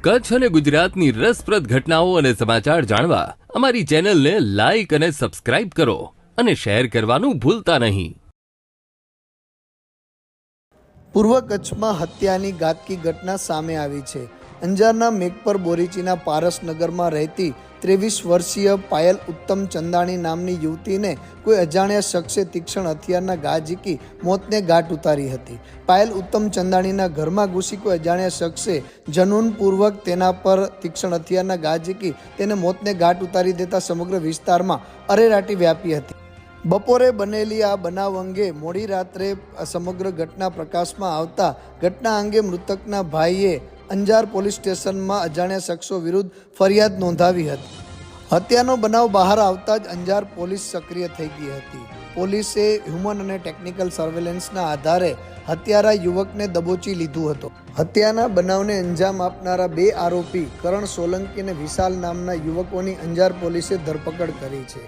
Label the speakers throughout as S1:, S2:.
S1: કચ્છ અને ગુજરાતની રસપ્રદ ઘટનાઓ અને સમાચાર જાણવા અમારી ચેનલને લાઈક અને સબસ્ક્રાઇબ કરો અને શેર કરવાનું ભૂલતા નહીં.
S2: પૂર્વ કચ્છમાં હત્યાની ઘાતકી ઘટના સામે આવી છે. અંજારના મેઘપર બોરીચીના પારસનગરમાં રહેતી 23 વર્ષીય પાયલ ઉત્તમ ચંદાણી નામની યુવતીને કોઈ અજાણ્યા શખ્સે તીક્ષ્ણ હથિયારના ઘા ઝીકી મોતને ઘાટ ઉતારી હતી. પાયલ ઉત્તમ ચંદાણીના ઘરમાં ઘૂસી કોઈ અજાણ્યા શખ્સે જનૂનપૂર્વક તેના પર તીક્ષ્ણ હથિયારના ઘા ઝીકી તેને મોતને ઘાટ ઉતારી દેતા સમગ્ર વિસ્તારમાં અરેરાટી વ્યાપી હતી. બપોરે બનેલી આ બનાવ અંગે મોડી રાત્રે સમગ્ર ઘટના પ્રકાશમાં આવતા ઘટના અંગે મૃતકના ભાઈએ અંજાર પોલીસ સ્ટેશનમાં અજાણ્યા શખ્સો વિરુદ્ધ ફરિયાદ નોંધાવી હતી. હત્યાનો બનાવ બહાર આવતા જ અંજાર પોલીસ સક્રિય થઈ ગઈ હતી. પોલીસે હ્યુમન અને ટેકનિકલ સર્વેલન્સના આધારે હત્યારા યુવકને દબોચી લીધું હતો. હત્યાના બનાવને અંજામ આપનારા 2 આરોપી કરણ સોલંકી અને વિશાલ નામના યુવકોની અંજાર પોલીસે ધરપકડ કરી છે.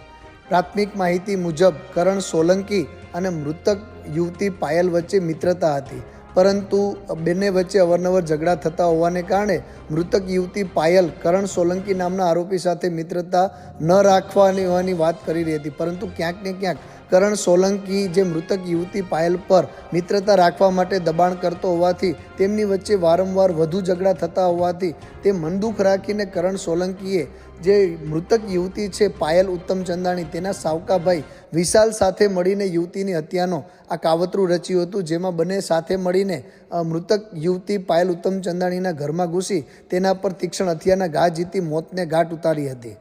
S2: પ્રાથમિક માહિતી મુજબ કરણ સોલંકી અને મૃતક યુવતી પાયલ વચ્ચે મિત્રતા હતી, પરંતુ બંને વચ્ચે અવારનવાર ઝઘડા થતા હોવાને કારણે મૃતક યુવતી પાયલ કરણ સોલંકી નામના આરોપી સાથે મિત્રતા ન રાખવાની હોવાની વાત કરી રહી હતી. પરંતુ ક્યાંક ને ક્યાંક કરણ સોલંકી જે મૃતક યુવતી પાયલ પર મિત્રતા રાખવા માટે દબાણ કરતો હોવાથી તેમની વચ્ચે વારંવાર વધુ ઝઘડા થતા હોવાથી તે મનદુખ રાખીને કરણ સોલંકીએ જે મૃતક યુવતી છે પાયલ ઉત્તમ ચંદાણી તેના સાવકાભાઈ વિશાલ સાથે મળીને યુવતીની હત્યાનો આ કાવતરું રચ્યું હતું, જેમાં બંને સાથે મળીને મૃતક યુવતી પાયલ ઉત્તમ ચંદાણીના ઘરમાં ઘૂસી તેના પર તીક્ષ્ણ હથિયારના ઘા ઝીકી મોતને ઘાટ ઉતારી હતી.